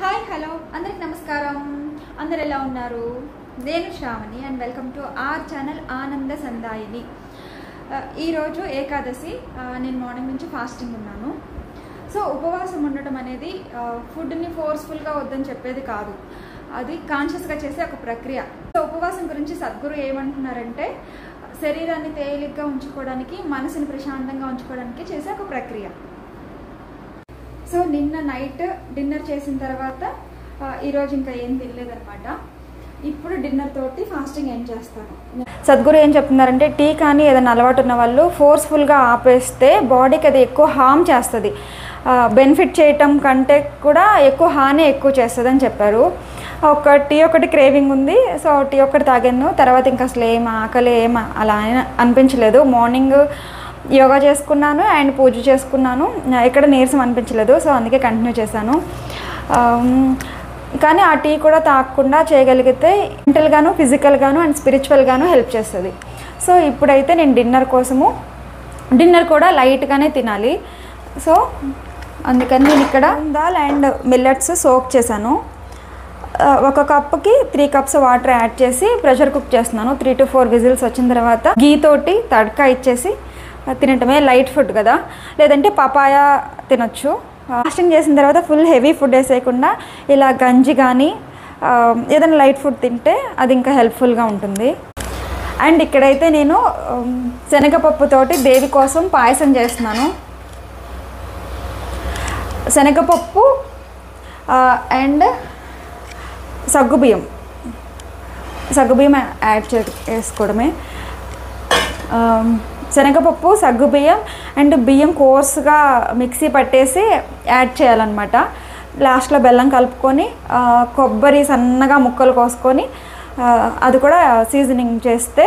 Hi hello అందరికి నమస్కారం. అందరు ఎలా ఉన్నారు? నేను Shravani and welcome to our channel Ananda Sandayini. ఈరోజు ఏకాదశి. నేను మార్నింగ్ నుంచి ఫాస్టింగ్ ఉన్నాను. సో ఉపవాసం ఉండటం అనేది ఫుడ్ని ఫోర్స్ఫుల్గా వద్దని చెప్పేది కాదు, అది కాన్షియస్గా చేసే ఒక ప్రక్రియ. సో ఉపవాసం గురించి సద్గురు ఏమంటున్నారంటే శరీరాన్ని తేలిగ్గా ఉంచుకోవడానికి, మనసుని ప్రశాంతంగా ఉంచుకోవడానికి చేసే ఒక ప్రక్రియ. సో నిన్న నైట్ డిన్నర్ చేసిన తర్వాత ఈరోజు ఇంకా ఏం తినలేదన్నమాట. ఇప్పుడు డిన్నర్ తోటి ఫాస్టింగ్ ఏం చేస్తాను. సద్గురు ఏం చెప్తున్నారంటే టీ కానీ ఏదైనా అలవాటు ఉన్న వాళ్ళు ఫోర్స్ఫుల్గా ఆపేస్తే బాడీకి అది ఎక్కువ హామ్ చేస్తుంది, బెనిఫిట్ చేయటం కంటే కూడా ఎక్కువ హాని ఎక్కువ చేస్తుంది అని చెప్పారు. ఒక టీ ఒకటి క్రేవింగ్ ఉంది, సో టీ ఒకటి తాగాను. తర్వాత ఇంకా అసలు ఏం ఆకలి అలా అనిపించలేదు. మార్నింగ్ యోగా చేసుకున్నాను అండ్ పూజ చేసుకున్నాను, ఎక్కడ నీరసం అనిపించలేదు. సో అందుకే కంటిన్యూ చేశాను. కానీ ఆ టీ కూడా తాగకుండా చేయగలిగితే మెంటల్గాను, ఫిజికల్గాను అండ్ స్పిరిచువల్గాను హెల్ప్ చేస్తుంది. సో ఇప్పుడైతే నేను డిన్నర్ కూడా లైట్గానే తినాలి. సో అందుకని నేను ఇక్కడ దాల్ అండ్ మిల్లెట్స్ సోక్ చేశాను. ఒక కప్పుకి 3 cups వాటర్ యాడ్ చేసి ప్రెషర్ కుక్ చేస్తున్నాను. 3 to 4 విజిల్స్ వచ్చిన తర్వాత గీ తోటి తడకా ఇచ్చేసి తినటమే. లైట్ ఫుడ్ కదా, లేదంటే పపాయ తినొచ్చు. ఫాస్టింగ్ చేసిన తర్వాత ఫుల్ హెవీ ఫుడ్ వేసేయకుండా ఇలా గంజి కానీ ఏదైనా లైట్ ఫుడ్ తింటే అది ఇంకా హెల్ప్ఫుల్గా ఉంటుంది. అండ్ ఇక్కడైతే నేను శనగపప్పుతోటి దేవి కోసం పాయసం చేస్తున్నాను. శనగపప్పు అండ్ సగ్గుబియ్యం యాడ్ చేసుకోవడమే. శనగపప్పు, సగ్గుబియ్యం అండ్ బియ్యం కోర్స్గా మిక్సీ పట్టేసి యాడ్ చేయాలన్నమాట. లాస్ట్లో బెల్లం కలుపుకొని కొబ్బరి సన్నగా ముక్కలు కోసుకొని అది కూడా సీజనింగ్ చేస్తే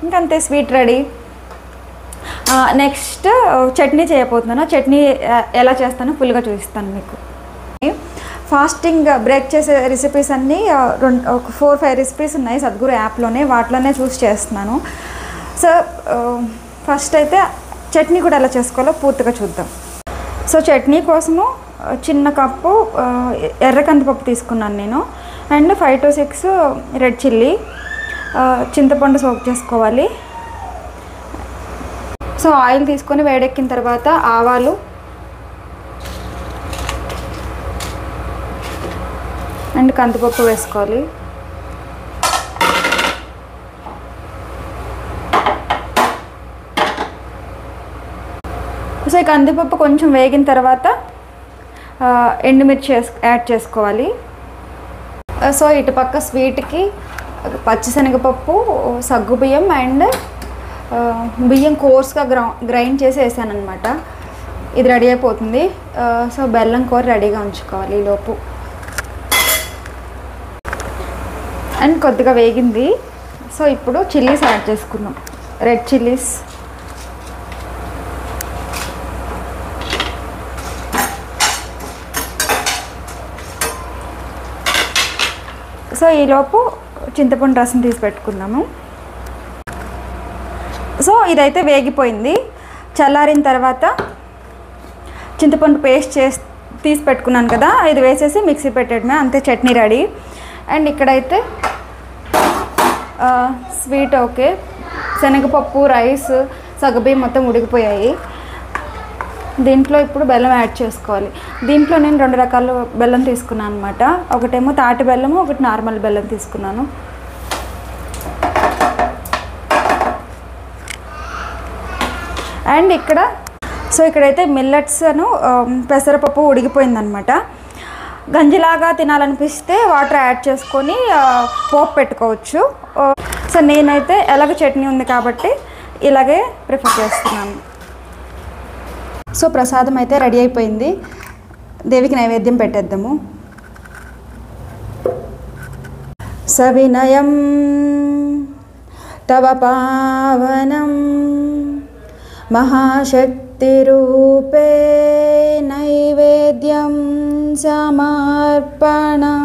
ఇంకంతే, స్వీట్ రెడీ. నెక్స్ట్ చట్నీ చేయబోతున్నాను. చట్నీ ఎలా చేస్తానో ఫుల్గా చూపిస్తాను మీకు. ఫాస్టింగ్ బ్రేక్ చేసే రెసిపీస్ అన్నీ ఒక 4-5 రెసిపీస్ ఉన్నాయి సద్గురు యాప్లోనే, వాటిలోనే చూసి చేస్తున్నాను. సో ఫస్ట్ అయితే చట్నీ కూడా ఎలా చేసుకోవాలో పూర్తిగా చూద్దాం. సో చట్నీ కోసము చిన్న కప్పు ఎర్ర కందిపప్పు తీసుకున్నాను నేను, అండ్ 5 to 6 రెడ్ చిల్లీ, చింతపండు సోక్ చేసుకోవాలి. సో ఆయిల్ తీసుకొని వేడెక్కిన తర్వాత ఆవాలు అండ్ కందిపప్పు వేసుకోవాలి. సో ఈ కందిపప్పు కొంచెం వేగిన తర్వాత ఎండుమిర్చి యాడ్ చేసుకోవాలి. సో ఇటుపక్క స్వీట్కి పచ్చిశనగపప్పు, సగ్గుబియ్యం అండ్ బియ్యం కోర్స్గా గ్రైండ్ చేసి వేసాను అనమాట. ఇది రెడీ అయిపోతుంది. సో బెల్లం కూర రెడీగా ఉంచుకోవాలి ఈలోపు. అండ్ కొద్దిగా వేగింది. సో ఇప్పుడు చిల్లీస్ యాడ్ చేసుకుందాం. రెడ్ చిల్లీస్, సో ఈలోపు చింతపండు రసం తీసి పెట్టుకుందాము. సో ఇదైతే వేగిపోయింది. చల్లారిన తర్వాత చింతపండు పేస్ట్ తీసి పెట్టుకున్నాను కదా, ఇది వేసేసి మిక్సీ పెట్టడమే, అంతే, చట్నీ రెడీ. అండ్ ఇక్కడైతే స్వీట్ ఓకే, శనగపప్పు, రైస్, సగ్గుబియ్యం మొత్తం ఉడికిపోయాయి. దీంట్లో ఇప్పుడు బెల్లం యాడ్ చేసుకోవాలి. దీంట్లో నేను 2 రకాల బెల్లం తీసుకున్నాను అనమాట. ఒకటేమో తాటి బెల్లము, ఒకటి నార్మల్ బెల్లం తీసుకున్నాను. అండ్ ఇక్కడైతే మిల్లెట్స్ను పెసరపప్పు ఉడికిపోయిందనమాట. గంజిలాగా తినాలనిపిస్తే వాటర్ యాడ్ చేసుకొని పోపు పెట్టుకోవచ్చు. సో నేనైతే ఎలాగ చట్నీ ఉంది కాబట్టి ఇలాగే ప్రిఫర్ చేస్తున్నాను. సో ప్రసాదం అయితే రెడీ అయిపోయింది. దేవికి నైవేద్యం పెట్టేద్దాము. సవినయం తవ పావనం మహాశక్తి రూపే నైవేద్యం సమర్పణం.